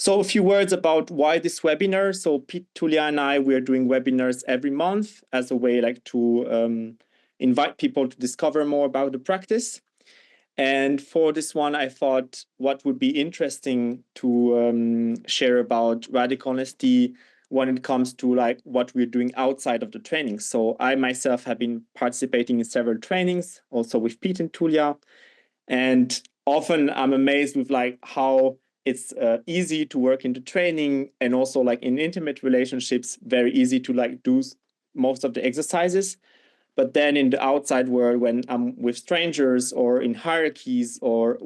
So a few words about why this webinar. So Pete, Tulia, and I, we're doing webinars every month as a way like to invite people to discover more about the practice. And for this one, I thought what would be interesting to share about radical honesty when it comes to like what we're doing outside of the training. So I myself have been participating in several trainings, also with Pete and Tulia. And often I'm amazed with like how it's easy to work into training, and also like in intimate relationships, very easy to like do most of the exercises. But then in the outside world, when I'm with strangers or in hierarchies or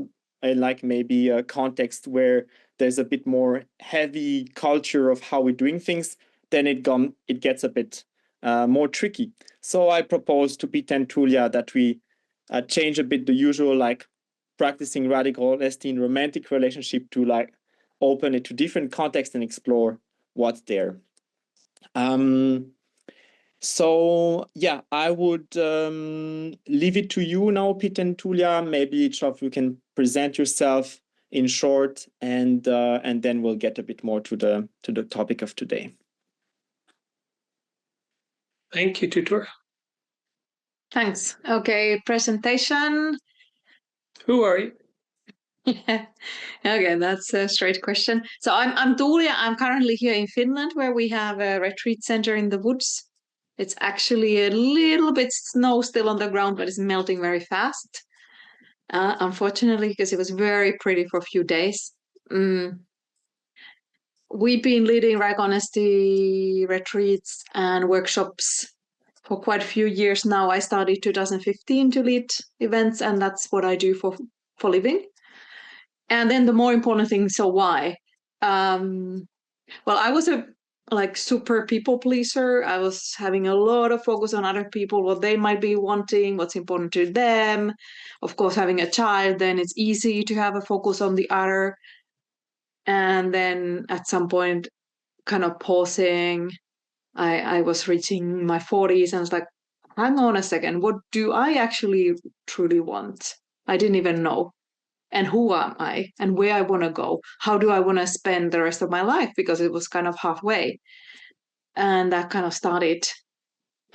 in like maybe a context where there's a bit more heavy culture of how we're doing things, then it gets a bit more tricky. So I propose to Pete and Tulia that we change a bit the usual like practicing radical honesty in romantic relationship to like open it to different contexts and explore what's there. So yeah, I would leave it to you now, Pete and Tulia. Maybe each of you can present yourself in short, and then we'll get a bit more to the topic of today. Thank you, tutor. Thanks. Okay, presentation. Who are you? Yeah. Okay, that's a straight question. So I'm Tulia. I'm currently here in Finland, where we have a retreat center in the woods. It's actually a little bit snow still on the ground, but it's melting very fast. Unfortunately, because it was very pretty for a few days. We've been leading radical honesty retreats and workshops for quite a few years now. I started 2015 to lead events, and that's what I do for living. And then the more important thing, so why? Well, I was a super people pleaser. I was having a lot of focus on other people, what they might be wanting, what's important to them. Of course, having a child, then it's easy to have a focus on the other. And then at some point, kind of pausing, I was reaching my 40s and I was like, hang on a second, what do I actually truly want? I didn't even know. And who am I? And where I want to go? How do I want to spend the rest of my life? Because it was kind of halfway. And that kind of started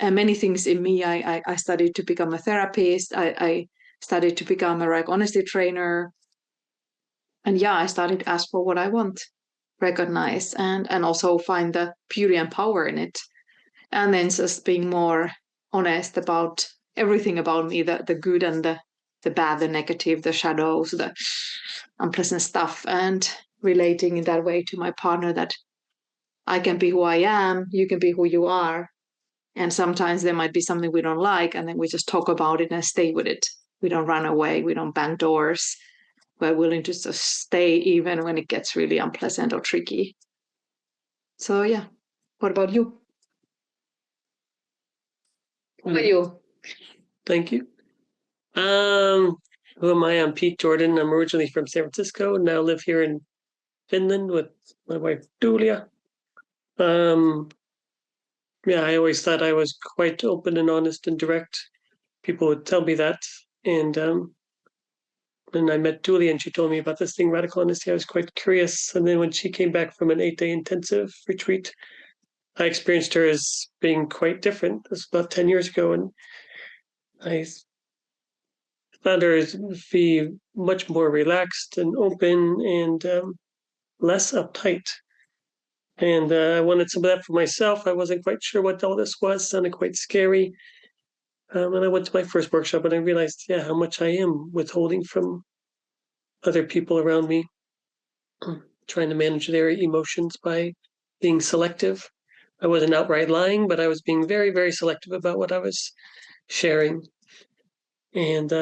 many things in me. I studied to become a therapist. I studied to become a radical honesty trainer. And yeah, I started to ask for what I want, recognize, and also find the beauty and power in it. And then just being more honest about everything about me, the good and the bad, the negative, the shadows, the unpleasant stuff, and relating in that way to my partner that I can be who I am, you can be who you are. And sometimes there might be something we don't like, and then we just talk about it and stay with it. We don't run away, we don't bang doors. We're willing to just stay even when it gets really unpleasant or tricky. So yeah, what about you? Who are you? Thank you. Who am I? I'm Pete Jordan. I'm originally from San Francisco and now live here in Finland with my wife, Tulia. Yeah, I always thought I was quite open and honest and direct. People would tell me that. And I met Tulia and she told me about this thing, radical honesty. I was quite curious. And then when she came back from an 8-day intensive retreat, I experienced her as being quite different. This was about 10 years ago. And I found her to be much more relaxed and open and less uptight. And I wanted some of that for myself. I wasn't quite sure what all this was. It sounded quite scary. And I went to my first workshop and I realized, yeah, how much I am withholding from other people around me, trying to manage their emotions by being selective. I wasn't outright lying, but I was being very, very selective about what I was sharing and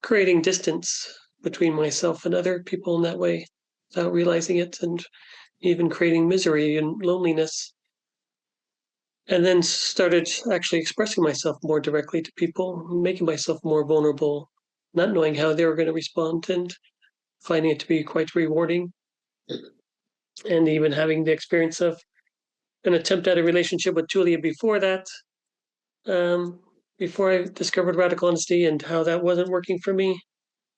creating distance between myself and other people in that way without realizing it, and even creating misery and loneliness. And then started actually expressing myself more directly to people, making myself more vulnerable, not knowing how they were going to respond, and finding it to be quite rewarding. And even having the experience of an attempt at a relationship with Julia before that, before I discovered radical honesty and how that wasn't working for me,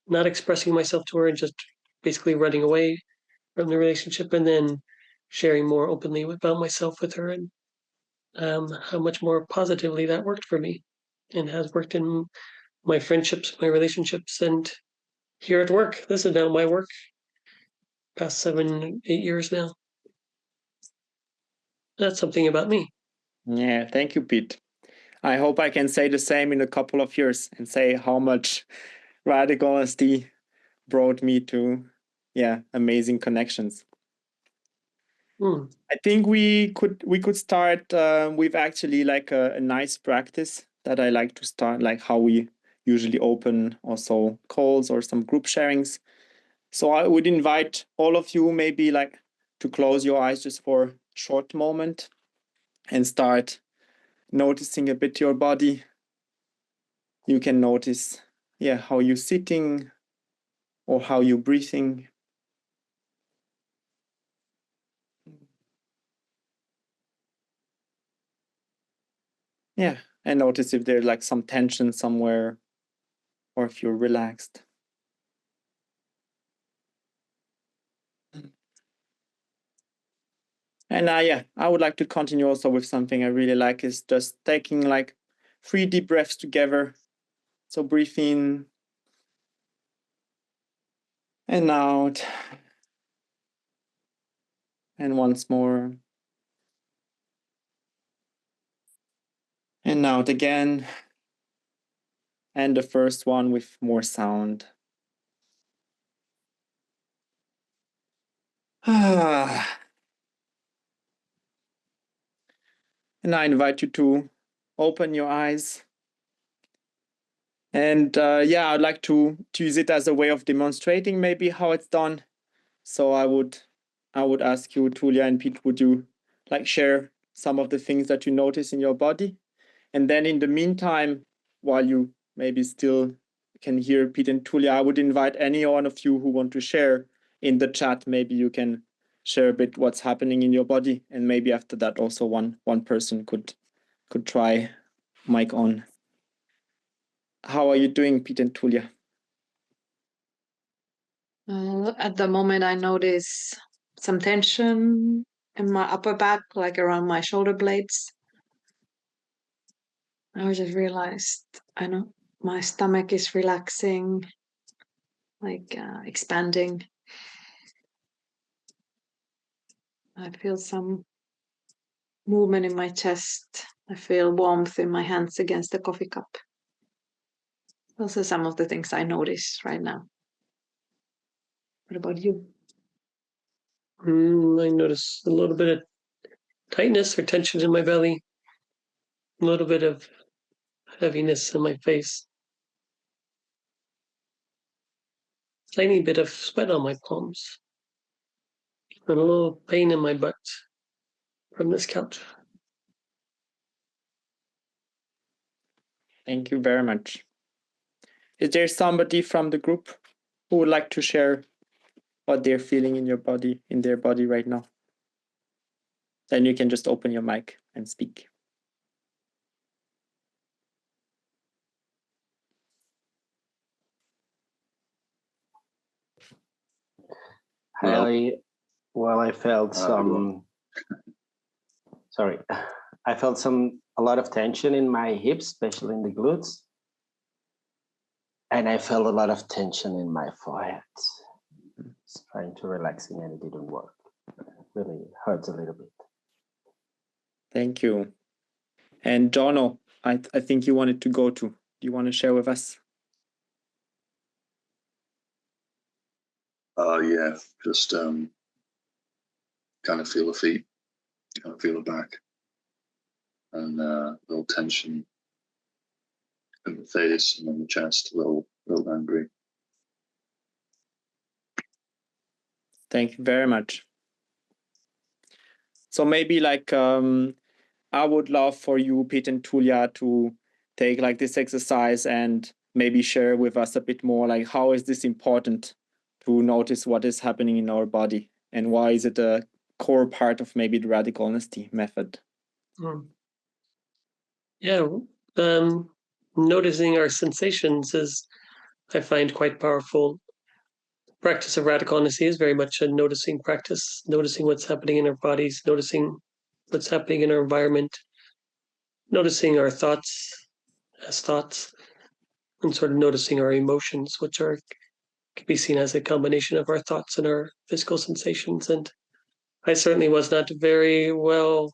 not expressing myself to her and just basically running away from the relationship, and then sharing more openly about myself with her, and how much more positively that worked for me and has worked in my friendships, my relationships, and here at work. This is now my work, past 7, 8 years now. That's something about me. Yeah, thank you, Pete. I hope I can say the same in a couple of years and say how much radical honesty brought me to, amazing connections. I think we could start with actually like a nice practice that I like to start, like how we usually open also calls or some group sharings. So I would invite all of you maybe like to close your eyes just for a short moment and start noticing a bit your body. You can notice, how you're sitting or how you're breathing. Yeah, and notice if there's like some tension somewhere or if you're relaxed. And I would like to continue also with something I really like is just taking like 3 deep breaths together. So breathe in and out. And once more. And out again. And the first one with more sound. And I invite you to open your eyes. And I'd like to use it as a way of demonstrating maybe how it's done. So I would ask you, Tulia and Pete, would you like share some of the things that you notice in your body? And then in the meantime, while you maybe still can hear Pete and Tulia, I would invite any one of you who want to share in the chat. Maybe you can share a bit what's happening in your body. And maybe after that also one person could try mic on. How are you doing, Pete and Tulia? At the moment, I notice some tension in my upper back, like around my shoulder blades. I just realized, my stomach is relaxing, like expanding. I feel some movement in my chest. I feel warmth in my hands against the coffee cup. Those are some of the things I notice right now. What about you? I notice a little bit of tightness or tension in my belly, a little bit of heaviness in my face, tiny bit of sweat on my palms, and a little pain in my butt from this couch. Thank you very much. Is there somebody from the group who would like to share what they're feeling in their body right now? Then you can just open your mic and speak. I felt some. Sorry, I felt a lot of tension in my hips, especially in the glutes, and I felt a lot of tension in my forehead. Just trying to relaxing and it didn't work. It really hurts a little bit. Thank you. And Jono, I think you wanted to go to. Do you want to share with us? Yeah, just kind of feel the feet, kind of feel the back, and a little tension in the face and on the chest, a little angry. Thank you very much. So maybe like I would love for you, Pete and Tulia, to take like this exercise and maybe share with us a bit more like how is this important to notice what is happening in our body and why is it a core part of maybe the radical honesty method? Noticing our sensations is, I find, quite powerful. practice of radical honesty is very much a noticing practice, noticing what's happening in our bodies, noticing what's happening in our environment, noticing our thoughts as thoughts, and sort of noticing our emotions, which can be seen as a combination of our thoughts and our physical sensations. And I certainly was not very well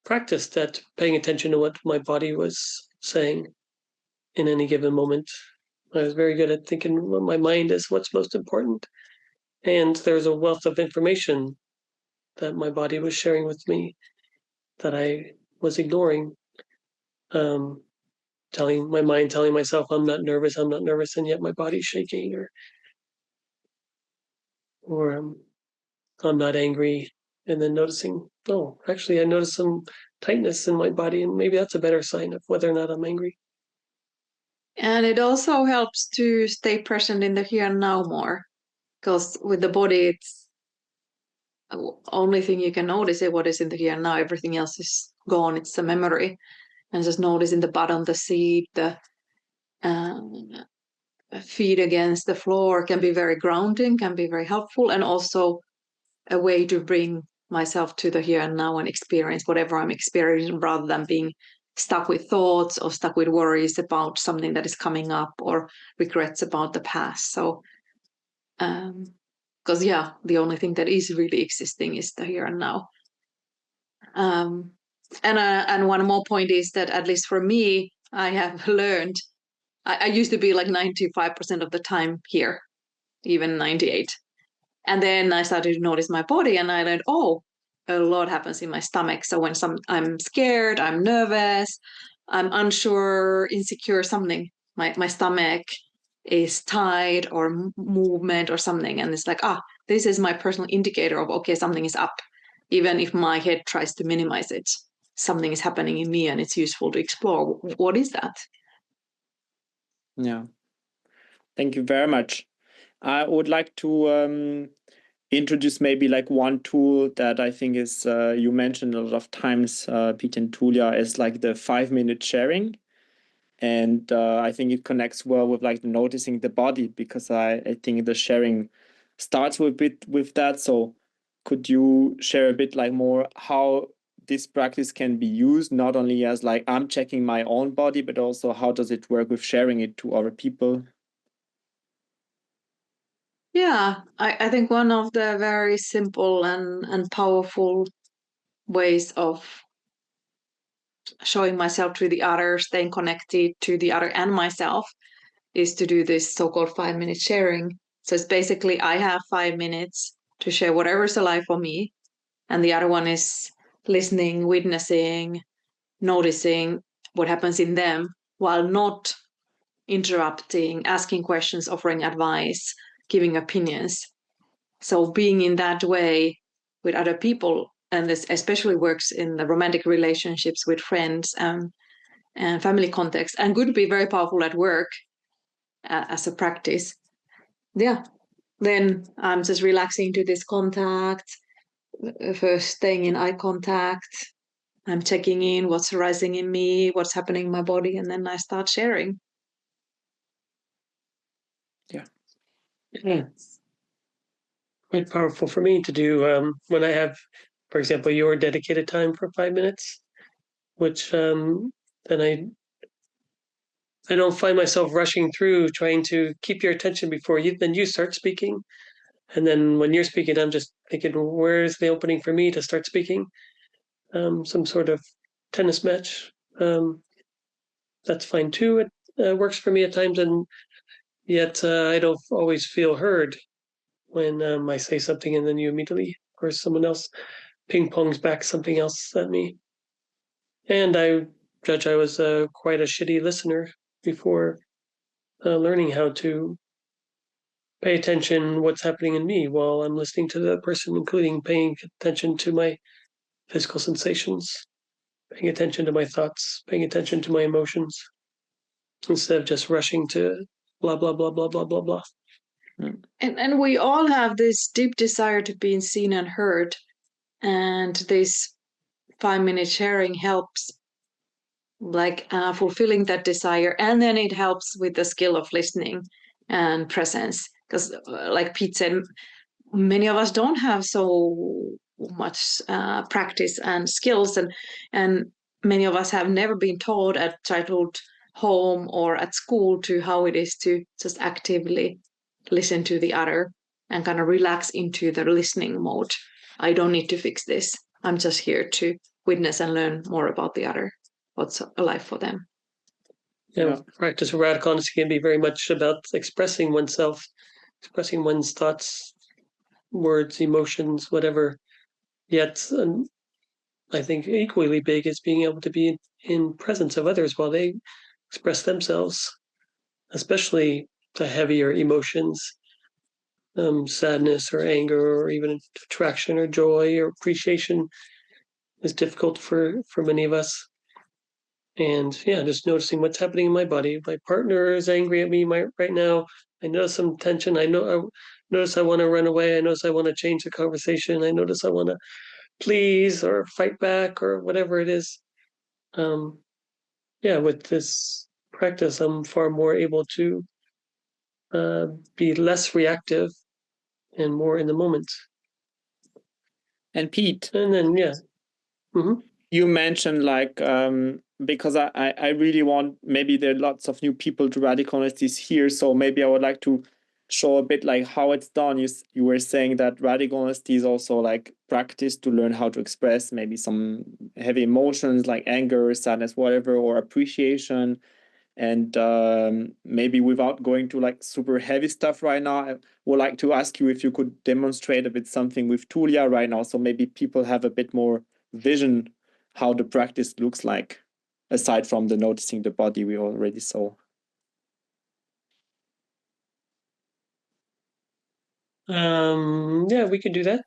practiced at paying attention to what my body was saying in any given moment. I was very good at thinking what my mind is what's most important. And there's a wealth of information that my body was sharing with me that I was ignoring. Telling myself I'm not nervous, and yet my body's shaking, or I'm not angry, and then noticing, oh, actually I noticed some tightness in my body, and maybe that's a better sign of whether or not I'm angry. And it also helps to stay present in the here and now more, because with the body, it's the only thing you can notice is what is in the here and now. Everything else is gone. It's a memory. And just noticing the bottom, the seat, the feet against the floor can be very grounding, can be very helpful, and also a way to bring myself to the here and now and experience whatever I'm experiencing, rather than being stuck with thoughts or stuck with worries about something that is coming up or regrets about the past. So, because the only thing that is really existing is the here and now. And one more point is that, at least for me, I have learned. I used to be like 95% of the time here, even 98. And then I started to notice my body, and I learned, oh, a lot happens in my stomach. So when I'm scared, I'm nervous, I'm unsure, insecure, something, my stomach is tight or movement or something. And it's like, this is my personal indicator of, okay, something is up. Even if my head tries to minimize it, something is happening in me, and it's useful to explore. What is that? Yeah. Thank you very much. I would like to introduce maybe like one tool that I think is, you mentioned a lot of times, Pete and Tulia, is like the 5-minute sharing. And I think it connects well with like noticing the body, because I think the sharing starts with that. So could you share a bit like more how this practice can be used, not only as like I'm checking my own body, but also how does it work with sharing it to other people? Yeah, I think one of the very simple and powerful ways of showing myself to the other, staying connected to the other and myself, is to do this so-called 5-minute sharing. So it's basically, I have 5 minutes to share whatever's alive for me, and the other one is listening, witnessing, noticing what happens in them, while not interrupting, asking questions, offering advice, giving opinions. So being in that way with other people, and this especially works in the romantic relationships with friends and family context, and could be very powerful at work as a practice. Yeah, then I'm just relaxing to this contact, first staying in eye contact. I'm checking in what's arising in me, what's happening in my body, and then I start sharing. Yeah. Quite powerful for me to do when I have, for example, your dedicated time for 5 minutes, which then I don't find myself rushing through trying to keep your attention before you start speaking. And then when you're speaking, I'm just thinking, where's the opening for me to start speaking? Some sort of tennis match. That's fine too. It works for me at times, and yet I don't always feel heard when I say something and then you immediately, or someone else ping pongs back something else at me. And I judge I was quite a shitty listener before learning how to pay attention what's happening in me while I'm listening to the person, including paying attention to my physical sensations, paying attention to my thoughts, paying attention to my emotions, instead of just rushing to blah, blah, blah, blah, blah, blah, blah. And we all have this deep desire to be seen and heard. And this 5-minute sharing helps fulfilling that desire. And then it helps with the skill of listening and presence. because like Pete said, many of us don't have so much practice and skills, and many of us have never been taught at childhood home or at school to how it is to just actively listen to the other and kind of relax into the listening mode. I don't need to fix this. I'm just here to witness and learn more about the other, what's alive for them. Yeah, practice of radical honesty can be very much about expressing oneself, expressing one's thoughts, words, emotions, whatever. Yet, I think equally big is being able to be in presence of others while they express themselves, especially the heavier emotions, sadness or anger, or even attraction or joy or appreciation is difficult for many of us. And yeah, just noticing what's happening in my body. My partner is angry at me right now. I notice some tension. I notice I want to run away. I notice I want to change the conversation. I notice I want to please or fight back or whatever it is. Yeah, with this practice, I'm far more able to be less reactive and more in the moment. And Pete, And then yeah. Mm-hmm. You mentioned like because I really want, maybe there are lots of new people to radical honesties here, so maybe I would like to show a bit like how it's done. You were saying that radical honesty is also like practice to learn how to express maybe some heavy emotions like anger, sadness, whatever, or appreciation. And maybe without going to like super heavy stuff right now, I would like to ask you if you could demonstrate a bit something with Tulia right now, so maybe people have a bit more vision how the practice looks like, aside from the noticing the body we already saw. Yeah, we could do that.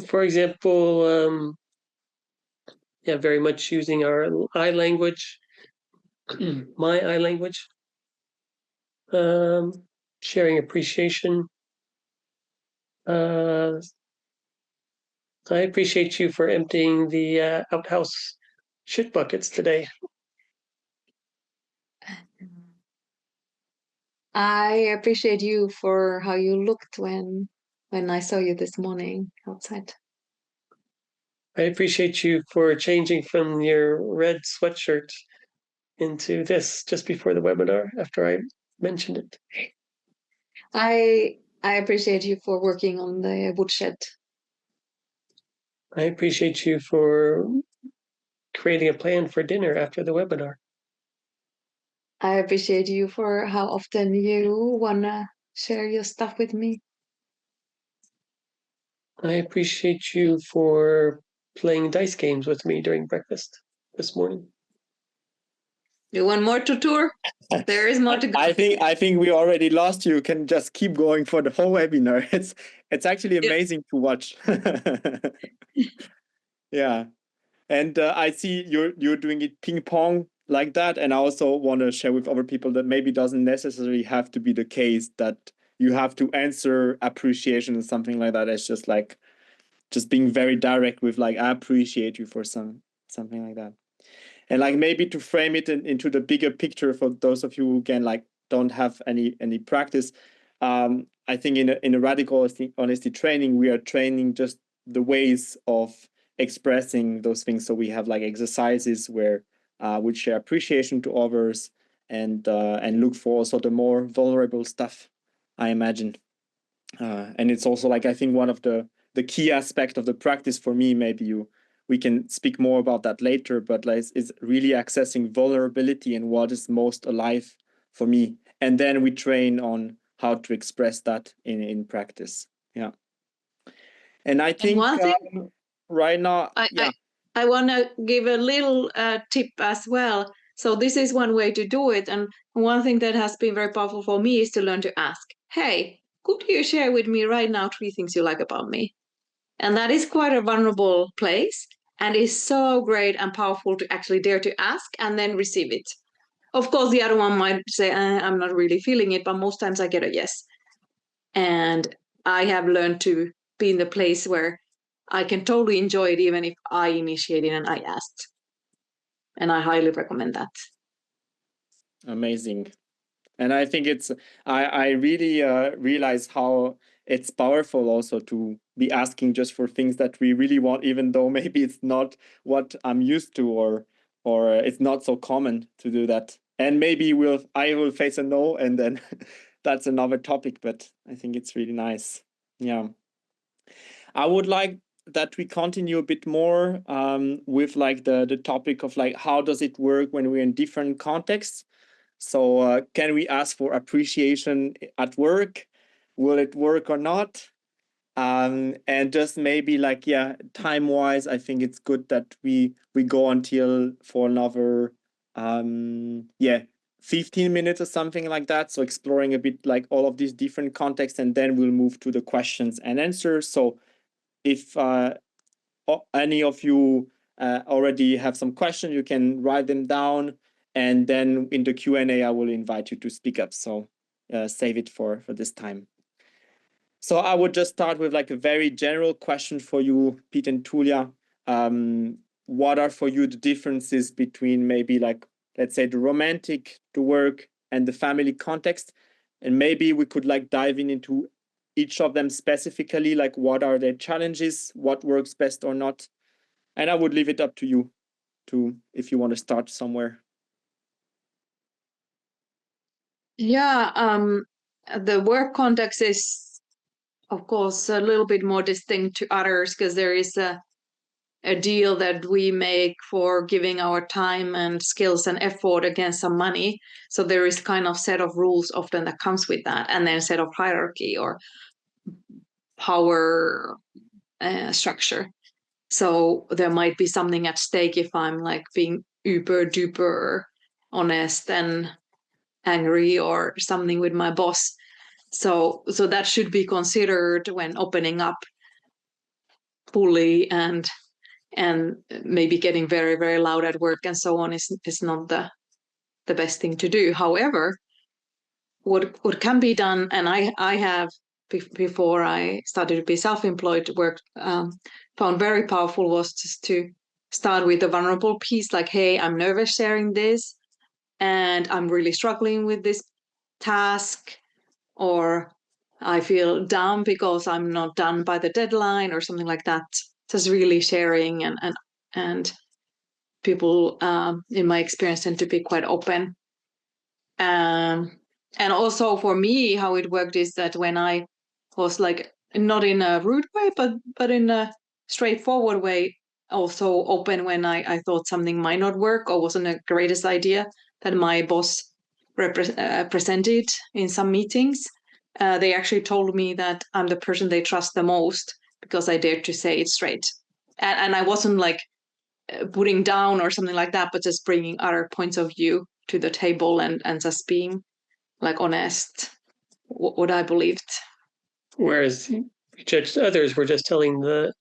For example, yeah, very much using our eye language, my eye language, sharing appreciation. I appreciate you for emptying the outhouse shit buckets today. I appreciate you for how you looked when I saw you this morning outside. I appreciate you for changing from your red sweatshirt into this just before the webinar after I mentioned it. I appreciate you for working on the woodshed. I appreciate you for creating a plan for dinner after the webinar. I appreciate you for how often you wanna share your stuff with me. I appreciate you for playing dice games with me during breakfast this morning. You want more to tour? There is more to go. I think we already lost you. You can just keep going for the whole webinar. It's actually amazing to watch. Yeah, and I see you're doing it ping pong like that, and I also want to share with other people that maybe doesn't necessarily have to be the case that you have to answer appreciation or something like that. It's just like being very direct with like, I appreciate you for something like that. And like maybe to frame it into the bigger picture for those of you who can like don't have any practice, I think in a radical honesty training, we are training just the ways of expressing those things. So we have like exercises where we share appreciation to others and look for also the more vulnerable stuff, I imagine. And it's also like, I think one of the key aspect of the practice for me, maybe we can speak more about that later, but like is really accessing vulnerability and what is most alive for me. And then we train on how to express that in practice. Yeah. And I think right now, I want to give a little tip as well. So this is one way to do it. And one thing that has been very powerful for me is to learn to ask, hey, could you share with me right now 3 things you like about me? And that is quite a vulnerable place and is so great and powerful to actually dare to ask and then receive it. Of course, the other one might say, I'm not really feeling it, but most times I get a yes. And I have learned to be in the place where I can totally enjoy it, even if I initiated and I asked. And I highly recommend that. Amazing. And I think I really realize how it's powerful also to be asking just for things that we really want, even though maybe it's not what I'm used to, or it's not so common to do that. And maybe I will face a no, and then that's another topic, but I think it's really nice. Yeah. I would like that we continue a bit more with like the topic of like, how does it work when we're in different contexts? So can we ask for appreciation at work? Will it work or not? And just maybe like, yeah, time-wise, I think it's good that we go until for another 15 minutes or something like that. So exploring a bit like all of these different contexts, and then we'll move to the questions and answers. So if any of you already have some questions, you can write them down, and then in the Q&A, I will invite you to speak up. So save it for this time. So I would just start with like a very general question for you, Pete and Tulia. What are for you the differences between maybe like, let's say, the romantic, the work, and the family context? And maybe we could like dive into each of them specifically, like what are their challenges, what works best or not. And I would leave it up to you if you want to start somewhere. Yeah, the work context is, of course, a little bit more distinct to others because there is a deal that we make for giving our time and skills and effort against some money. So there is kind of set of rules often that comes with that, and then set of hierarchy or power structure. So there might be something at stake if I'm like being uber duper honest and angry or something with my boss. So that should be considered when opening up fully, and maybe getting very, very loud at work and so on is not the best thing to do. However, what can be done, and I have before I started to be self-employed, work found very powerful, was just to start with a vulnerable piece, like, hey, I'm nervous sharing this, and I'm really struggling with this task, or I feel dumb because I'm not done by the deadline or something like that. Just really sharing, and people in my experience tend to be quite open. And also for me, how it worked is that when I was like, not in a rude way, but in a straightforward way, also open when I thought something might not work or wasn't the greatest idea that my boss presented in some meetings. They actually told me that I'm the person they trust the most because I dared to say it straight. And I wasn't like putting down or something like that, but just bringing other points of view to the table and just being like honest, what I believed. Whereas judged others were just telling the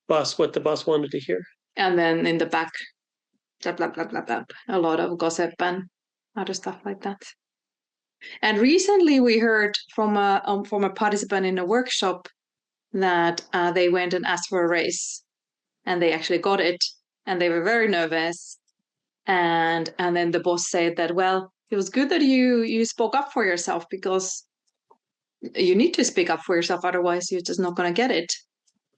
boss what the boss wanted to hear. And then in the back, blah, blah, blah, blah, blah, a lot of gossip and other stuff like that. And recently we heard from a participant in a workshop that they went and asked for a raise, and they actually got it, and they were very nervous. And then the boss said that, well, it was good that you spoke up for yourself, because you need to speak up for yourself, otherwise you're just not going to get it.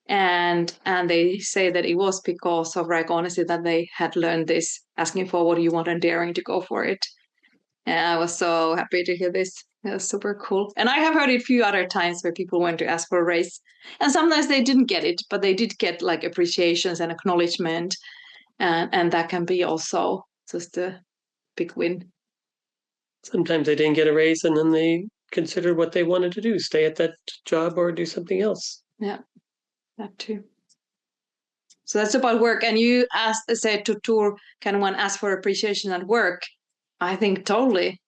And they say that it was because of like honesty that they had learned this, asking for what you want and daring to go for it. And I was so happy to hear this. It was super cool. And I have heard it a few other times where people went to ask for a raise, and sometimes they didn't get it, but they did get like appreciations and acknowledgement, and that can be also just a big win. Sometimes they didn't get a raise, and then they considered what they wanted to do, stay at that job or do something else. Yeah, that too. So that's about work. And you said to Tur, can one ask for appreciation at work? I think totally.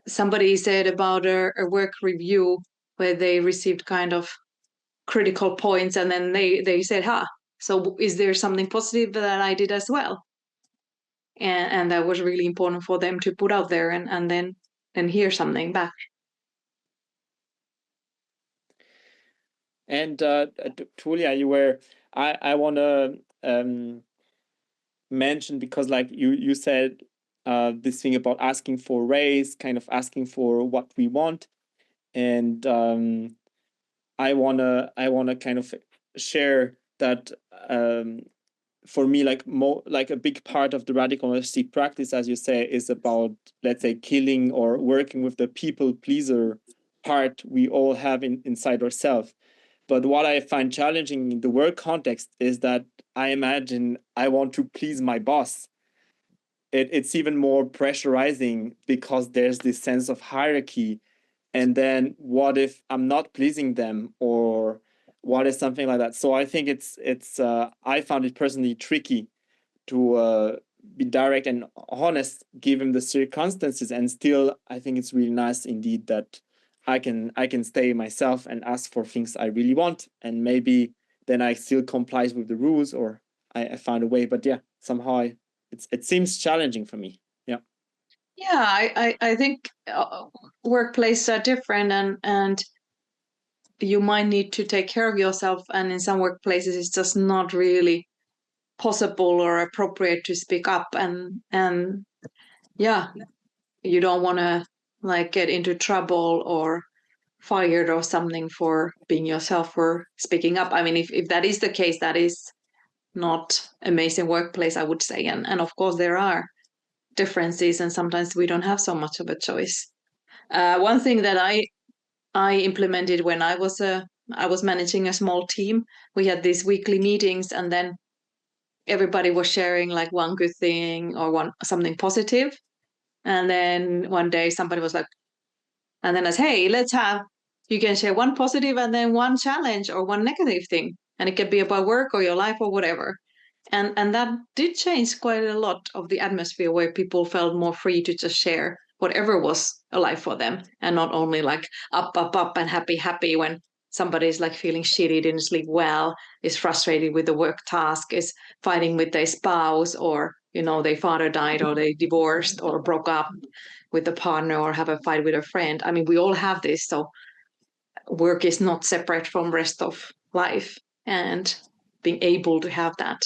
Somebody said about a work review where they received kind of critical points, and then they said, so is there something positive that I did as well? And that was really important for them to put out there and then hear something back. And Tulia, I want to mention, because like you said this thing about asking for raise, kind of asking for what we want. And I wanna kind of share that for me, like a big part of the radical honesty practice, as you say, is about, let's say, killing or working with the people pleaser part we all have inside ourselves. But what I find challenging in the work context is that I imagine I want to please my boss. It's even more pressurizing because there's this sense of hierarchy. And then what if I'm not pleasing them, or what is something like that? So I think it's I found it personally tricky to be direct and honest given the circumstances, and still I think it's really nice indeed that I can stay myself and ask for things I really want, and maybe then I still complies with the rules, or I find a way. But yeah, somehow it seems challenging for me. Yeah. Yeah, I think workplaces are different, and you might need to take care of yourself. And in some workplaces, it's just not really possible or appropriate to speak up. And yeah, you don't want to like get into trouble or fired or something for being yourself or speaking up. I mean, if that is the case, that is not amazing workplace, I would say. And of course, there are differences, and sometimes we don't have so much of a choice. One thing that I implemented when I was managing a small team, we had these weekly meetings, and then everybody was sharing like one good thing or something positive. And then one day somebody was like, and then I said, hey, you can share one positive and then one challenge or one negative thing. And it can be about work or your life or whatever. And that did change quite a lot of the atmosphere, where people felt more free to just share whatever was alive for them, and not only like up and happy when somebody's like feeling shitty, didn't sleep well, is frustrated with the work task, is fighting with their spouse, or their father died, or they divorced or broke up with a partner, or have a fight with a friend. I mean, we all have this, so work is not separate from rest of life, and being able to have that,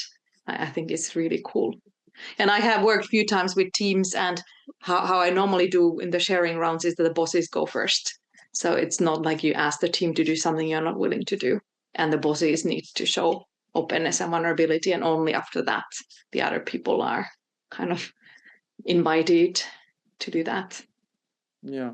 I think it's really cool. And I have worked a few times with teams, and how I normally do in the sharing rounds is that the bosses go first. So it's not like you ask the team to do something you're not willing to do, and the bosses need to show openness and vulnerability, and only after that the other people are kind of invited to do that. Yeah.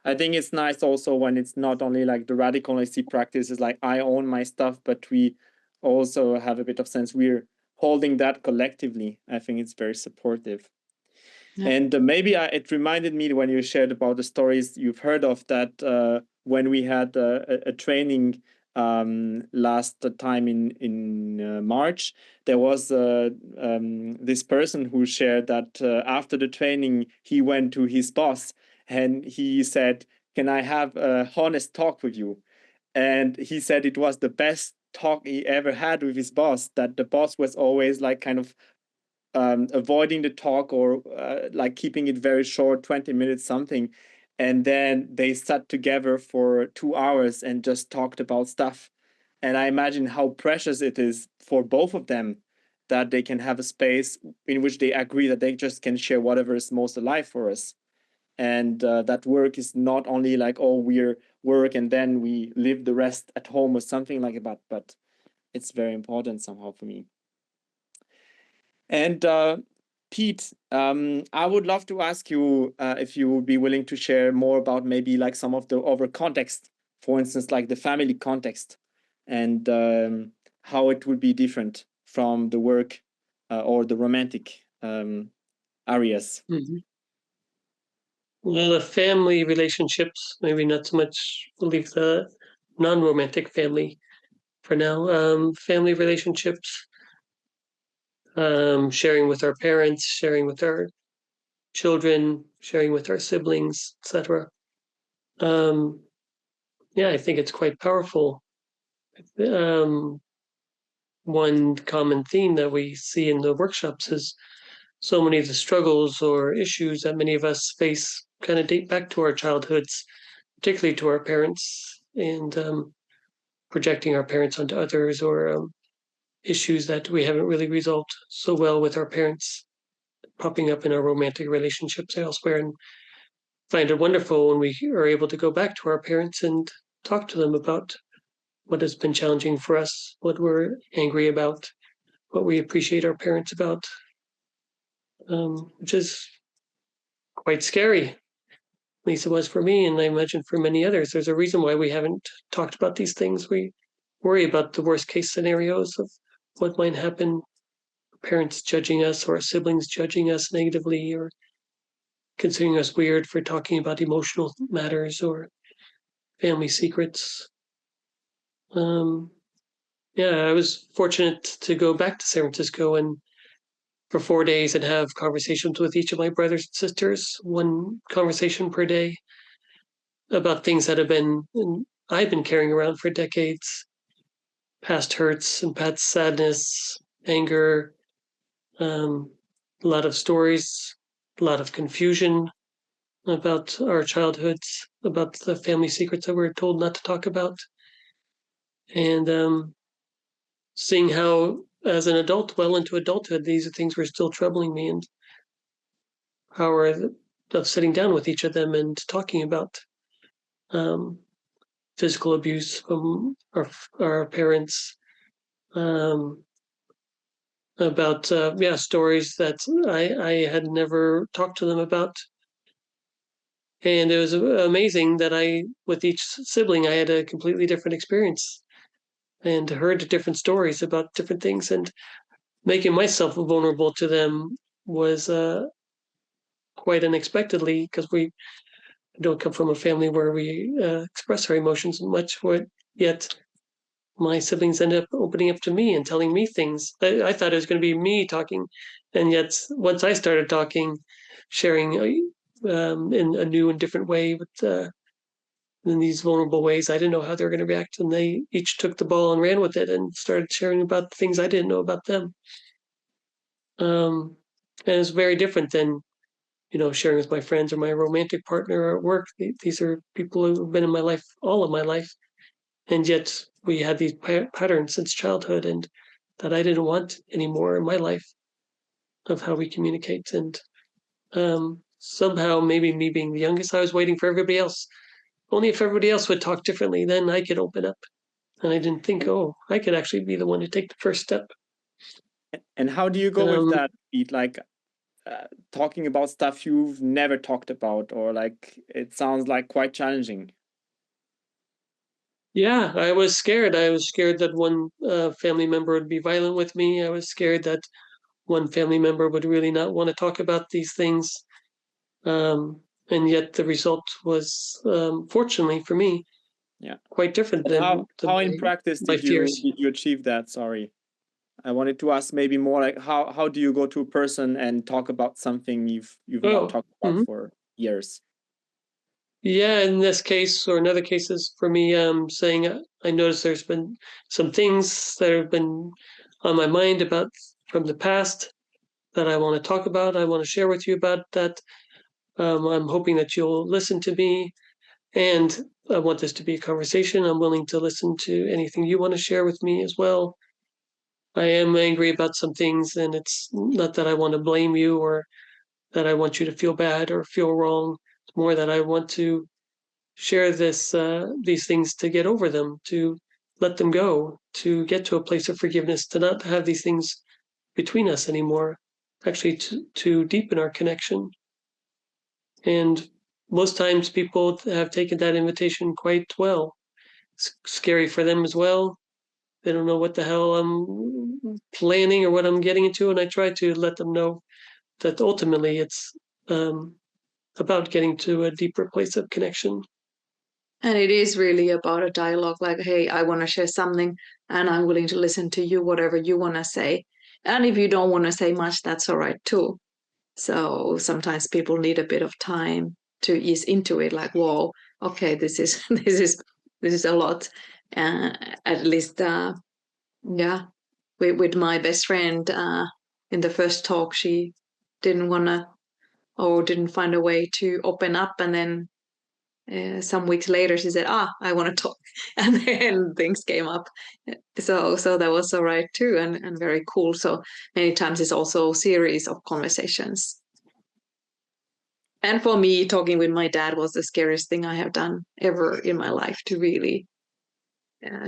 I think it's nice also when it's not only like the radical honesty practice is like I own my stuff, but we also have a bit of sense we're holding that collectively. I think it's very supportive. Yeah. And maybe it reminded me when you shared about the stories you've heard of that when we had a training last time in March, there was this person who shared that after the training, he went to his boss and he said, can I have a honest talk with you? And he said it was the best talk he ever had with his boss, that the boss was always like kind of avoiding the talk, or like keeping it very short, 20 minutes something. And then they sat together for 2 hours and just talked about stuff. And I imagine how precious it is for both of them that they can have a space in which they agree that they just can share whatever is most alive for us. And that work is not only like, oh, we're work and then we live the rest at home or something like that, but it's very important somehow for me. And Pete, I would love to ask you if you would be willing to share more about maybe like some of the other context, for instance, like the family context, and how it would be different from the work or the romantic areas. Mm-hmm. Well, the family relationships, maybe not so much, we'll leave the non-romantic family for now. Family relationships, sharing with our parents, sharing with our children, sharing with our siblings, etc. Yeah, I think it's quite powerful. One common theme that we see in the workshops is so many of the struggles or issues that many of us face kind of date back to our childhoods, particularly to our parents, and projecting our parents onto others, or issues that we haven't really resolved so well with our parents. popping up in our romantic relationships elsewhere, and find it wonderful when we are able to go back to our parents and talk to them about what has been challenging for us, what we're angry about, what we appreciate our parents about, which is quite scary. At least it was for me, and I imagine for many others. There's a reason why we haven't talked about these things. We worry about the worst case scenarios of what might happen, parents judging us or siblings judging us negatively or considering us weird for talking about emotional matters or family secrets. I was fortunate to go back to San Francisco and for 4 days and have conversations with each of my brothers and sisters, one conversation per day about things that I've been carrying around for decades, past hurts and past sadness, anger, a lot of stories, a lot of confusion about our childhoods, about the family secrets that we're told not to talk about. And seeing how, as an adult, well into adulthood, these are things were still troubling me, and power of sitting down with each of them and talking about physical abuse from our parents, about stories that I had never talked to them about. And it was amazing that with each sibling, I had a completely different experience and heard different stories about different things, and making myself vulnerable to them was quite unexpectedly, because we don't come from a family where we express our emotions much, yet my siblings ended up opening up to me and telling me things. I thought it was going to be me talking, and yet once I started talking, sharing in a new and different way in these vulnerable ways, I didn't know how they were going to react, and they each took the ball and ran with it and started sharing about the things I didn't know about them. And it's very different than sharing with my friends or my romantic partner at work. These are people who have been in my life all of my life, and yet we had these patterns since childhood, and that I didn't want anymore in my life of how we communicate. And somehow, maybe me being the youngest, I was waiting for everybody else. Only if everybody else would talk differently, then I could open up. And I didn't think, I could actually be the one to take the first step. And how do you go with that? Like talking about stuff you've never talked about, or like it sounds like quite challenging. Yeah, I was scared. I was scared that one family member would be violent with me. I was scared that one family member would really not want to talk about these things. And yet the result was, fortunately for me, quite different than how in practice did you achieve that? Sorry, I wanted to ask maybe more like how do you go to a person and talk about something you've not talked about for years? Yeah, in this case or in other cases for me, saying I noticed there's been some things that have been on my mind about from the past that I want to talk about. I want to share with you about that. I'm hoping that you'll listen to me, and I want this to be a conversation. I'm willing to listen to anything you want to share with me as well. I am angry about some things, and it's not that I want to blame you or that I want you to feel bad or feel wrong. It's more that I want to share these things to get over them, to let them go, to get to a place of forgiveness, to not have these things between us anymore, actually to deepen our connection. And most times people have taken that invitation quite well. It's scary for them as well. They don't know what the hell I'm planning or what I'm getting into, and I try to let them know that ultimately it's about getting to a deeper place of connection. And it is really about a dialogue, like, hey, I want to share something and I'm willing to listen to you, whatever you want to say. And if you don't want to say much, that's all right too. So sometimes people need a bit of time to ease into it, like, whoa, okay, this is a lot. At least, with my best friend in the first talk, she didn't want to or didn't find a way to open up, and then some weeks later she said, I want to talk, and then things came up. So that was all right too, and very cool. So many times it's also a series of conversations. And for me, talking with my dad was the scariest thing I have done ever in my life, to really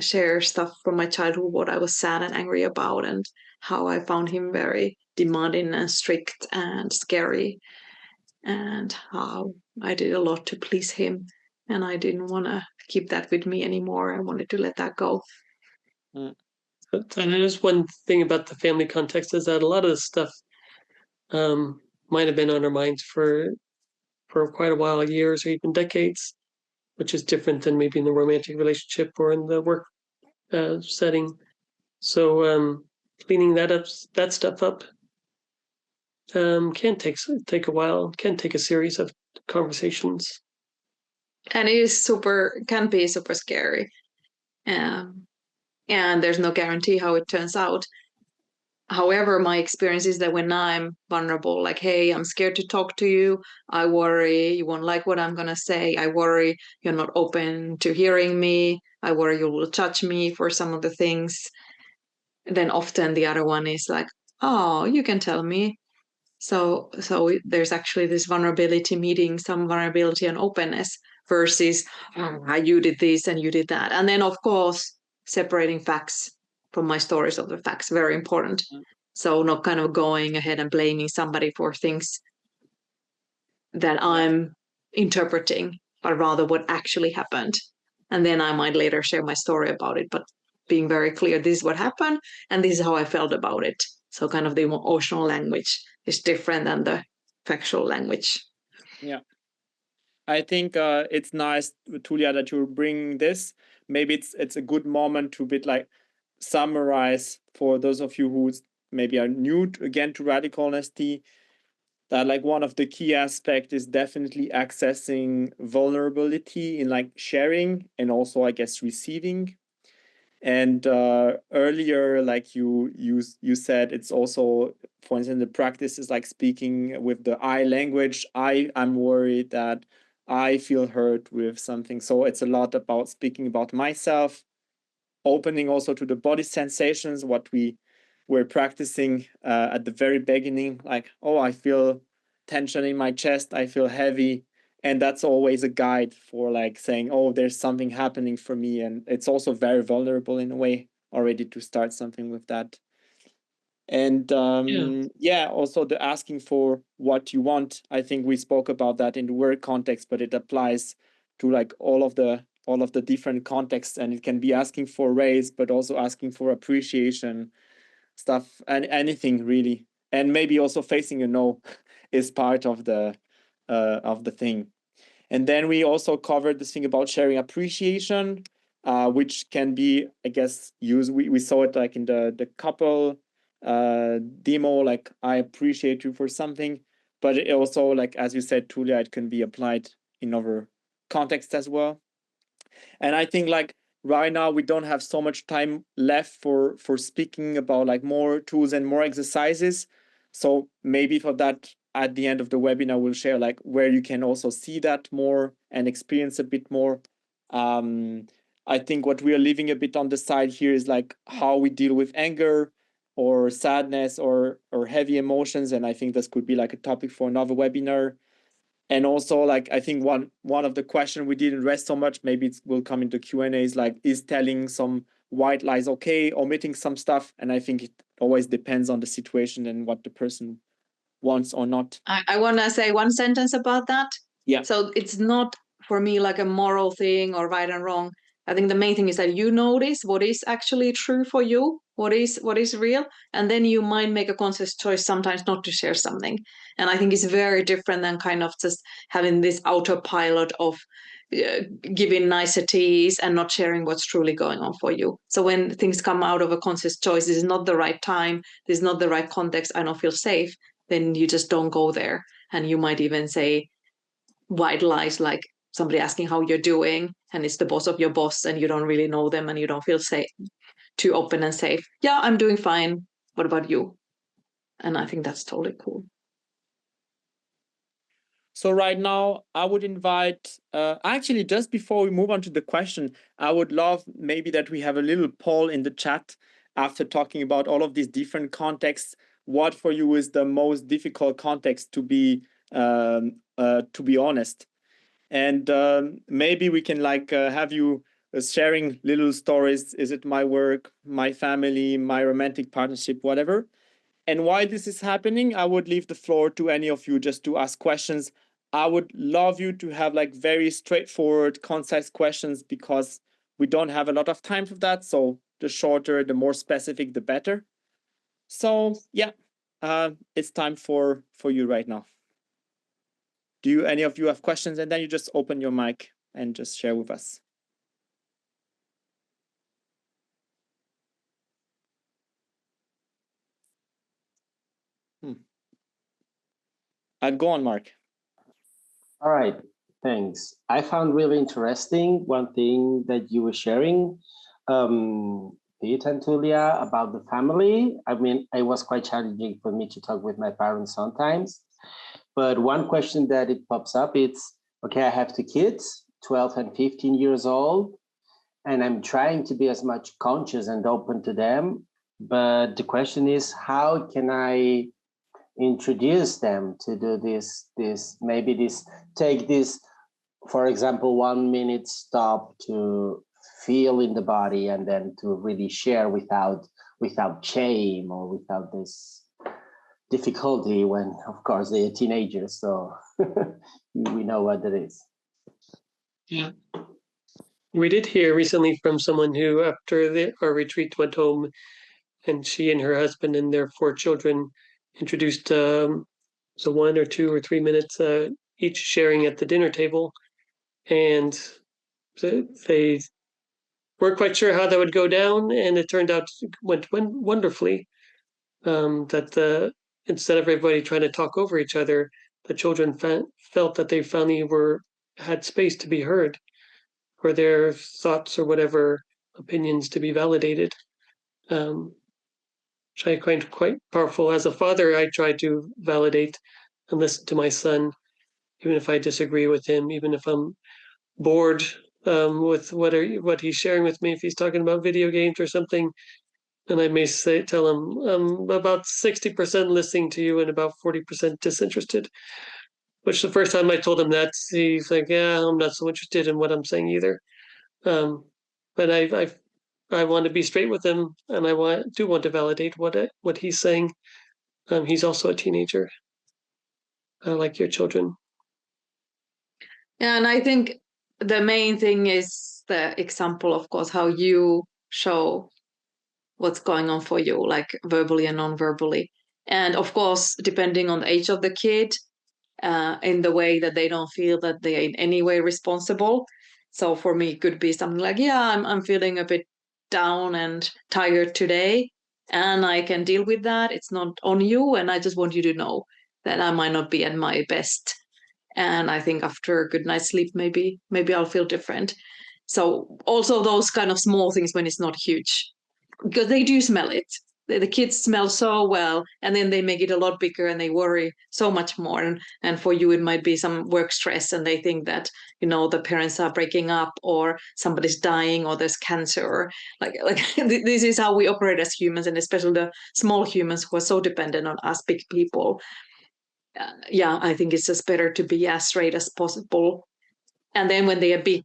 share stuff from my childhood, what I was sad and angry about, and how I found him very demanding and strict and scary, and how I did a lot to please him. And I didn't want to keep that with me anymore. I wanted to let that go. And there's one thing about the family context is that a lot of this stuff might have been on our minds for quite a while, years or even decades, which is different than maybe in the romantic relationship or in the work setting. So cleaning that stuff up can take a while, can take a series of conversations. And it is can be super scary. And there's no guarantee how it turns out. However, my experience is that when I'm vulnerable, like, hey, I'm scared to talk to you, I worry you won't like what I'm going to say, I worry you're not open to hearing me, I worry you will judge me for some of the things, then often the other one is like, oh, you can tell me. So there's actually this vulnerability meeting some vulnerability and openness versus you did this and you did that. And then, of course, separating facts from my stories of the facts, very important. So not kind of going ahead and blaming somebody for things that I'm interpreting, but rather what actually happened. And then I might later share my story about it, but being very clear, this is what happened and this is how I felt about it. So kind of the emotional language is different than the factual language. Yeah. I think it's nice, Tulia, that you bring this. Maybe it's a good moment to bit like summarize for those of you who maybe are new again to radical honesty, that like one of the key aspects is definitely accessing vulnerability in like sharing and also, I guess, receiving. And earlier, like you said, it's also, for instance, the practice is like speaking with the I language. I'm worried that I feel hurt with something. So it's a lot about speaking about myself, opening also to the body sensations, what we were practicing at the very beginning, like, oh, I feel tension in my chest, I feel heavy. And that's always a guide for like saying, oh, there's something happening for me. And it's also very vulnerable in a way already to start something with that. And also the asking for what you want. I think we spoke about that in the work context, but it applies to like all of the different contexts, and it can be asking for raise, but also asking for appreciation, stuff, and anything really. And maybe also facing a no is part of the thing. And then we also covered this thing about sharing appreciation, which can be, I guess, used. We saw it like in the couple demo, like I appreciate you for something, but it also, like as you said, Tulia, it can be applied in other contexts as well. And I think like right now we don't have so much time left for speaking about like more tools and more exercises. So maybe for that, at the end of the webinar, we'll share like where you can also see that more and experience a bit more. I think what we are leaving a bit on the side here is like how we deal with anger or sadness or heavy emotions. And I think this could be like a topic for another webinar. And also, like, I think one of the questions we didn't rest so much, maybe it will come into Q&As, like, is telling some white lies okay, omitting some stuff? And I think it always depends on the situation and what the person wants or not. I want to say one sentence about that. Yeah. So it's not for me like a moral thing or right and wrong. I think the main thing is that you notice what is actually true for you, what is real, and then you might make a conscious choice sometimes not to share something. And I think it's very different than kind of just having this autopilot of giving niceties and not sharing what's truly going on for you. So when things come out of a conscious choice, this is not the right time, this is not the right context, I don't feel safe, then you just don't go there. And you might even say white lies, like somebody asking how you're doing, and it's the boss of your boss and you don't really know them and you don't feel safe, too open and safe. Yeah, I'm doing fine. What about you? And I think that's totally cool. So right now, I would invite, actually, just before we move on to the question, I would love maybe that we have a little poll in the chat after talking about all of these different contexts. What for you is the most difficult context to be honest? And maybe we can like have you sharing little stories. Is it my work, my family, my romantic partnership, whatever? And why this is happening, I would leave the floor to any of you just to ask questions. I would love you to have like very straightforward, concise questions because we don't have a lot of time for that. So the shorter, the more specific, the better. So yeah, it's time for you right now. Do any of you have questions? And then you just open your mic and just share with us. Go on, Mark. All right, thanks. I found really interesting one thing that you were sharing, Pete and Tulia, about the family. I mean, it was quite challenging for me to talk with my parents sometimes. But one question that it pops up, it's, okay, I have two kids, 12 and 15 years old, and I'm trying to be as much conscious and open to them. But the question is, how can I introduce them to do take this, for example, 1 minute stop to feel in the body and then to really share without shame or without this difficulty when, of course, they're teenagers. So we know what that is. Yeah. We did hear recently from someone who, after our retreat, went home, and she and her husband and their 4 children introduced so 1 or 2 or 3 minutes each sharing at the dinner table, and they weren't quite sure how that would go down, and it turned out went wonderfully. That instead of everybody trying to talk over each other, the children felt that they finally had space to be heard, or their thoughts or whatever opinions to be validated. Which I find quite powerful. As a father, I try to validate and listen to my son, even if I disagree with him, even if I'm bored with what he's sharing with me. If he's talking about video games or something, and I may tell him, I'm about 60% listening to you and about 40% disinterested. Which the first time I told him that, he's like, yeah, I'm not so interested in what I'm saying either. But I want to be straight with him, and I do want to validate what he's saying. He's also a teenager, like your children. Yeah, and I think the main thing is the example, of course, how you show what's going on for you, like verbally and non-verbally. And of course, depending on the age of the kid, in the way that they don't feel that they are in any way responsible. So for me, it could be something like, yeah, I'm feeling a bit down and tired today, and I can deal with that. It's not on you, and I just want you to know that I might not be at my best. And I think after a good night's sleep, maybe I'll feel different. So also those kind of small things when it's not huge, because they do smell it. The kids smell so well, and then they make it a lot bigger and they worry so much more. And for you, it might be some work stress, and they think that, the parents are breaking up or somebody's dying or there's cancer. Like this is how we operate as humans, and especially the small humans who are so dependent on us big people. Yeah, I think it's just better to be as straight as possible. And then when they are big,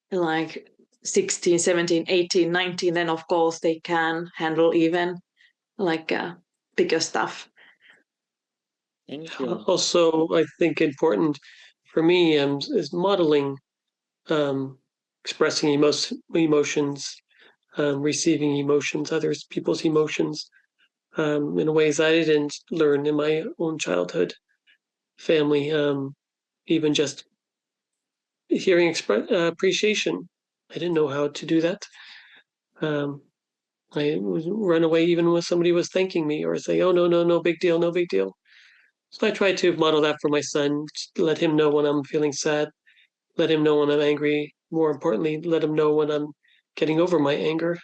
like 16, 17, 18, 19, then of course they can handle even like bigger stuff. Thank you. Also, I think important for me is modeling, expressing emotions, receiving emotions, others people's emotions, in ways I didn't learn in my own childhood, family, even just hearing appreciation. I didn't know how to do that. I would run away even when somebody was thanking me, or say, oh, no big deal, no big deal. So I try to model that for my son, let him know when I'm feeling sad, let him know when I'm angry. More importantly, let him know when I'm getting over my anger.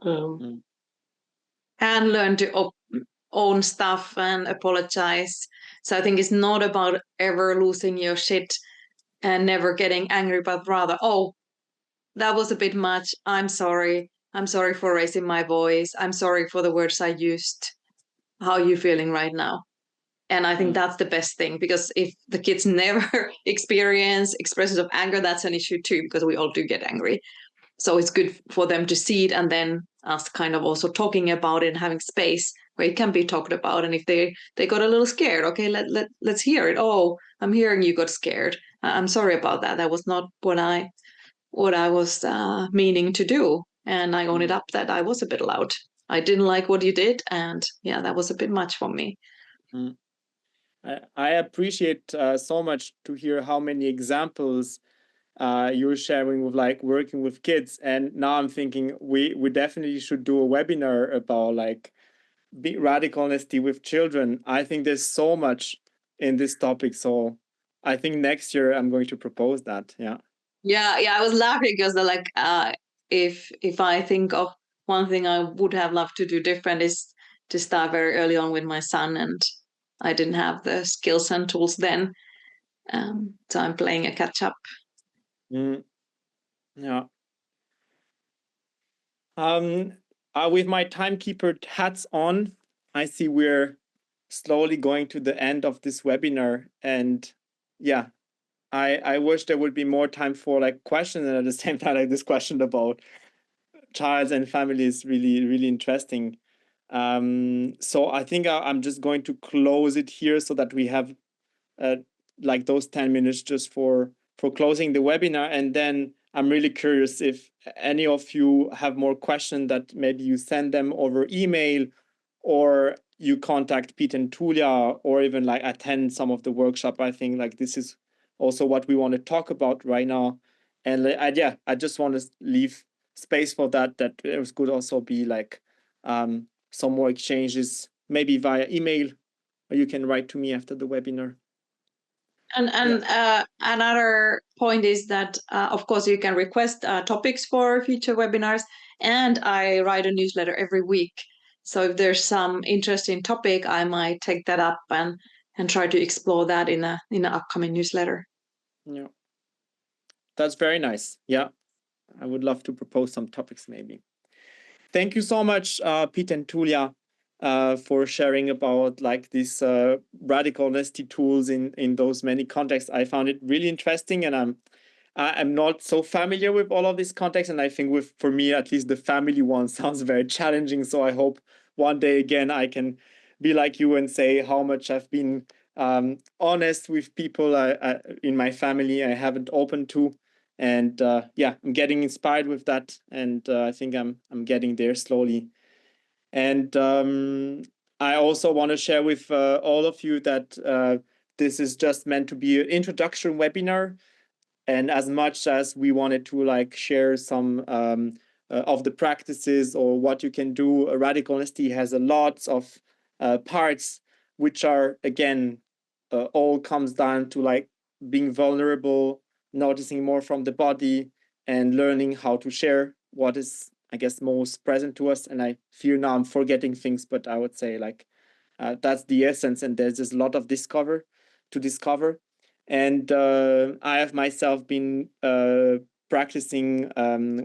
And learn to own stuff and apologize. So I think it's not about ever losing your shit and never getting angry, but rather, oh, that was a bit much. I'm sorry. I'm sorry for raising my voice. I'm sorry for the words I used. How are you feeling right now? And I think that's the best thing, because if the kids never experience expressions of anger, that's an issue too, because we all do get angry. So it's good for them to see it, and then us kind of also talking about it and having space where it can be talked about. And if they got a little scared, okay, let's hear it. Oh, I'm hearing you got scared. I'm sorry about that. That was not what I was meaning to do. And I own it up that I was a bit loud. I didn't like what you did, and yeah, that was a bit much for me. I appreciate so much to hear how many examples you're sharing with like working with kids. And now I'm thinking we definitely should do a webinar about like radical honesty with children. I think there's so much in this topic. So I think next year I'm going to propose that. Yeah. Yeah, I was laughing because like if I think of one thing I would have loved to do different is to start very early on with my son, and I didn't have the skills and tools then. So I'm playing a catch up. Yeah. With my timekeeper hats on, I see we're slowly going to the end of this webinar, and yeah, I wish there would be more time for like questions, and at the same time, like this question about child and family is really interesting. So I think I'm just going to close it here so that we have like those 10 minutes just for closing the webinar. And then I'm really curious if any of you have more questions, that maybe you send them over email, or you contact Pete and Tulia, or even like attend some of the workshop. I think like this is also what we want to talk about right now. And I just want to leave space for that it could also be like some more exchanges, maybe via email, or you can write to me after the webinar. And another point is that, of course, you can request topics for future webinars, and I write a newsletter every week. So if there's some interesting topic, I might take that up and try to explore that in an upcoming newsletter. Yeah, that's very nice. Yeah, I would love to propose some topics maybe. Thank you so much, Pete and Tulia, for sharing about like these radical honesty tools in those many contexts. I found it really interesting, and I'm not so familiar with all of these contexts, and I think for me at least the family one sounds very challenging. So I hope one day again I can be like you and say how much I've been honest with people in my family I haven't opened to. And yeah, I'm getting inspired with that, and I think I'm getting there slowly. And I also want to share with all of you that this is just meant to be an introduction webinar, and as much as we wanted to like share some of the practices or what you can do, radical honesty has a lot of parts, which are again all comes down to like being vulnerable, noticing more from the body, and learning how to share what is, I guess, most present to us. And I fear now I'm forgetting things, but I would say like that's the essence, and there's just a lot of discover. And I have myself been practicing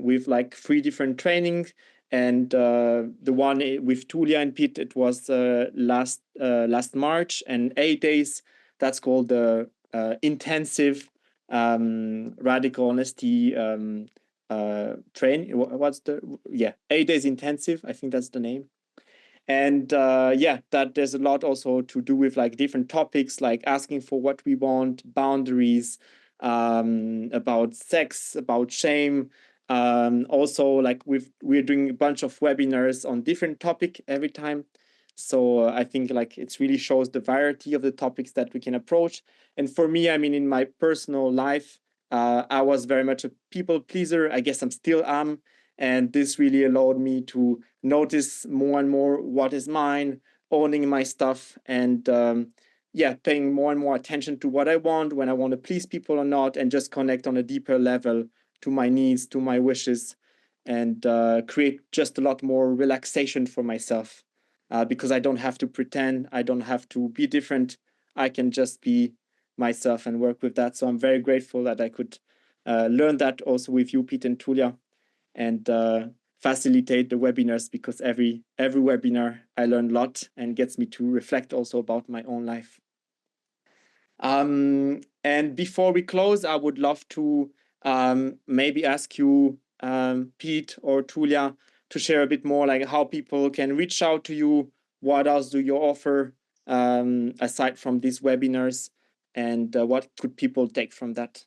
with like 3 different trainings, and the one with Tulia and Pete, it was last March, and 8 days. That's called the intensive radical honesty training. What's the 8 days intensive? I think that's the name. And yeah, that there's a lot also to do with like different topics, like asking for what we want, boundaries, about sex, about shame. Also, like we're doing a bunch of webinars on different topic every time. So I think like it really shows the variety of the topics that we can approach. And for me, I mean, in my personal life, I was very much a people pleaser. I guess I'm still am. And this really allowed me to notice more and more what is mine, owning my stuff, and yeah, paying more and more attention to what I want, when I want to please people or not, and just connect on a deeper level to my needs, to my wishes, and create just a lot more relaxation for myself. because I don't have to pretend, I don't have to be different. I can just be myself and work with that. So I'm very grateful that I could learn that also with you, Pete and Tulia, and facilitate the webinars, because every webinar I learn a lot and gets me to reflect also about my own life. And before we close, I would love to maybe ask you, Pete or Tulia, to share a bit more like how people can reach out to you. What else do you offer aside from these webinars, and what could people take from that?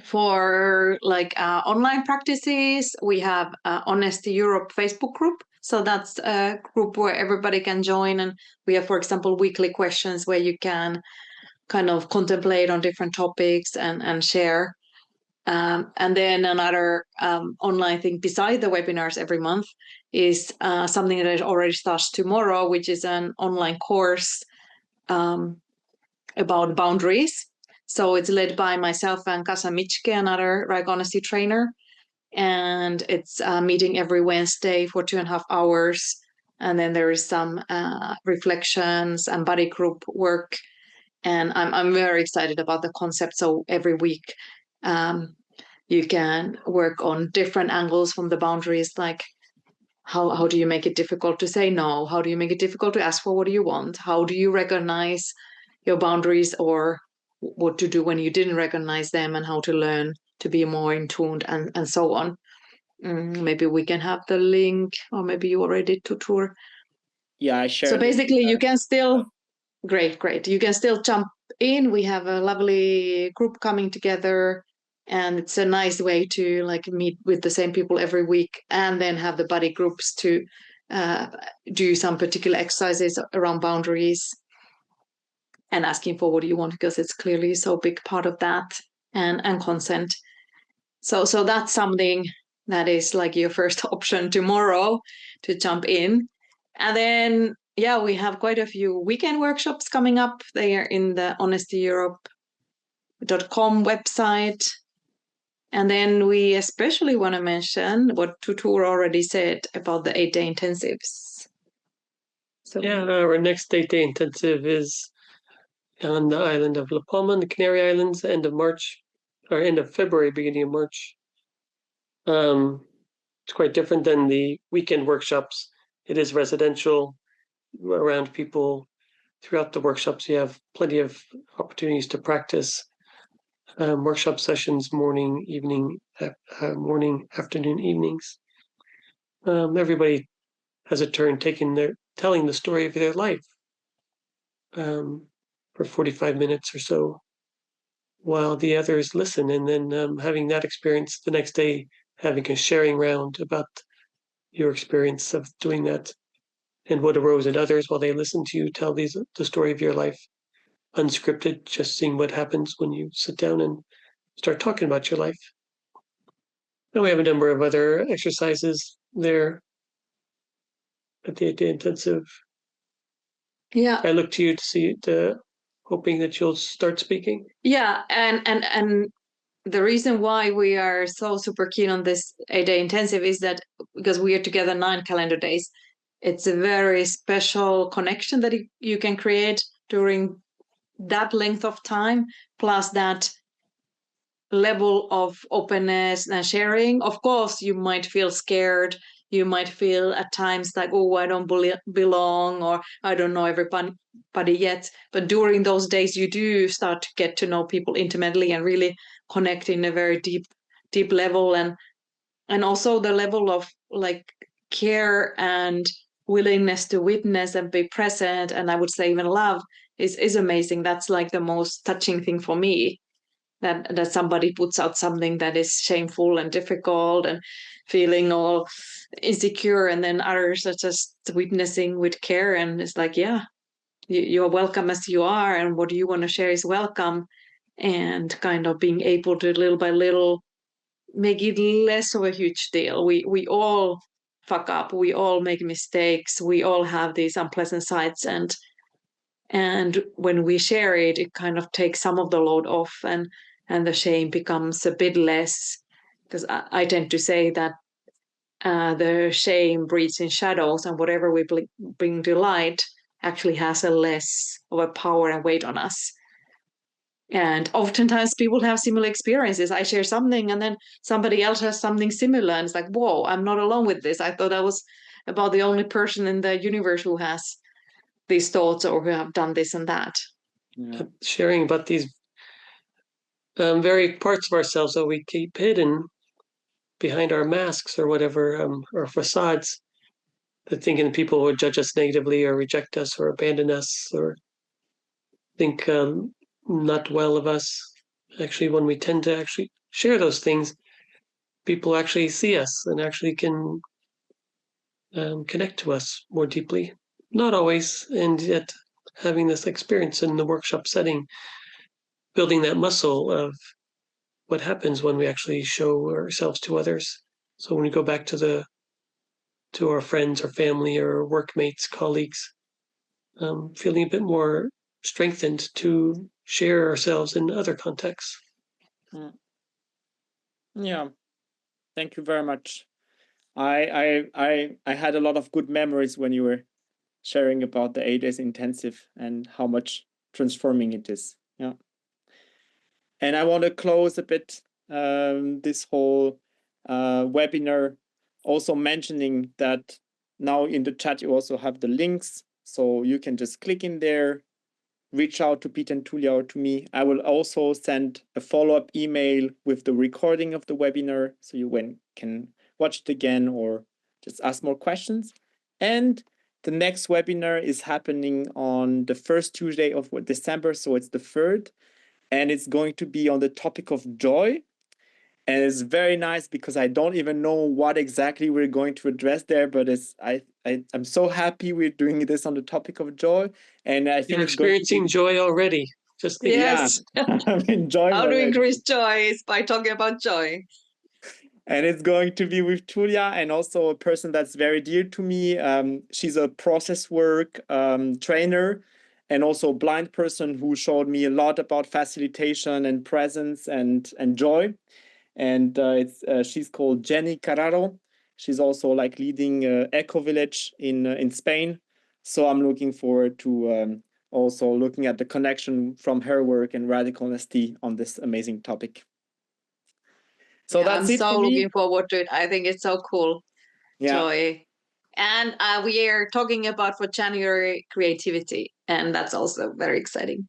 For like online practices, we have Honesty Europe Facebook group. So that's a group where everybody can join, and we have, for example, weekly questions where you can kind of contemplate on different topics and share. And then another online thing beside the webinars every month is something that already starts tomorrow, which is an online course about boundaries. So it's led by myself and Kasa Mitschke, another Right Honesty trainer. And it's a meeting every Wednesday for 2.5 hours. And then there is some reflections and body group work. And I'm very excited about the concept. So every week you can work on different angles from the boundaries, like how do you make it difficult to say no? How do you make it difficult to ask for what do you want? How do you recognize your boundaries, or what to do when you didn't recognize them, and how to learn to be more in tune, and so on. Maybe we can have the link, or maybe you already did, Tutur. Yeah, I shared. So basically you can still, great. You can still jump in. We have a lovely group coming together, and it's a nice way to like meet with the same people every week, and then have the buddy groups to do some particular exercises around boundaries and asking for what do you want, because it's clearly so big part of that, and consent. So that's something that is like your first option tomorrow to jump in. And then we have quite a few weekend workshops coming up. They are in the honestyeurope.com website. And then we especially want to mention what Tutur already said about the 8-day intensives. So our next 8-day intensive is on the island of La Palma, the Canary Islands, end of March, or end of February, beginning of March. It's quite different than the weekend workshops. It is residential around people. Throughout the workshops, you have plenty of opportunities to practice. Workshop sessions, morning, evening, morning, afternoon, evenings. Everybody has a turn telling the story of their life for 45 minutes or so, while the others listen, and then having that experience the next day, having a sharing round about your experience of doing that and what arose in others while they listen to you tell the story of your life, unscripted, just seeing what happens when you sit down and start talking about your life. And we have a number of other exercises there at the 8-day intensive. yeah, I look to you to see it, hoping that you'll start speaking. yeah, and the reason why we are so super keen on this 8-day intensive is that because we are together 9 calendar days, it's a very special connection that you can create during that length of time, plus that level of openness and sharing. Of course, you might feel scared. You might feel at times like, oh, I don't belong, or I don't know everybody yet. But during those days, you do start to get to know people intimately and really connect in a very deep level. And also the level of like care and willingness to witness and be present, and I would say even love, is amazing. That's like the most touching thing for me. That somebody puts out something that is shameful and difficult and feeling all insecure, and then others are just witnessing with care, and it's like, yeah, you're welcome as you are, and what you want to share is welcome, and kind of being able to little by little make it less of a huge deal. We all fuck up, we all make mistakes, we all have these unpleasant sides, and when we share it, it kind of takes some of the load off, and the shame becomes a bit less. Because I tend to say that the shame breeds in shadows, and whatever we bring to light actually has a less of a power and weight on us. And oftentimes people have similar experiences. I share something and then somebody else has something similar, and it's like, whoa, I'm not alone with this. I thought I was about the only person in the universe who has these thoughts or who have done this and that. Yeah. Sharing about these very parts of ourselves that we keep hidden behind our masks or whatever, or facades, that thinking people would judge us negatively or reject us or abandon us or think not well of us. Actually, when we tend to actually share those things, people actually see us and actually can connect to us more deeply. Not always, and yet having this experience in the workshop setting, building that muscle of what happens when we actually show ourselves to others. So when we go back to our friends or family or workmates, colleagues, feeling a bit more strengthened to share ourselves in other contexts. Yeah, thank you very much. I had a lot of good memories when you were sharing about the 8 days intensive and how much transforming it is. Yeah. And I want to close a bit this whole webinar, also mentioning that now in the chat you also have the links, so you can just click in there, reach out to Pete and Tulia or to me. I will also send a follow-up email with the recording of the webinar, so you can watch it again or just ask more questions. And the next webinar is happening on the first Tuesday of December, so it's the 3rd. And it's going to be on the topic of joy. And it's very nice because I don't even know what exactly we're going to address there, but I'm so happy we're doing this on the topic of joy. And I think You're experiencing joy already. Just thinking. Yes. Yeah, I'm enjoying How to already. increase joy is by talking about joy. And it's going to be with Tulia and also a person that's very dear to me. She's a process work trainer and also a blind person who showed me a lot about facilitation and presence and joy. And she's called Jenny Carraro. She's also like leading Eco Village in Spain. So I'm looking forward to also looking at the connection from her work and radical honesty on this amazing topic. So Yeah, that's I'm it so for me. looking forward to it. I think it's so cool. Yeah. Joy. And we are talking about for January creativity, and that's also very exciting.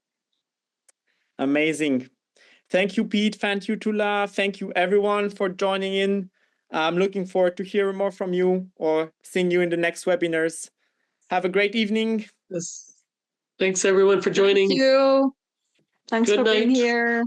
Amazing. Thank you, Pete. Thank you, Tula. Thank you, everyone, for joining in. I'm looking forward to hearing more from you or seeing you in the next webinars. Have a great evening. Yes. Thanks, everyone, for joining. Thank you. Thanks Good for being night. here.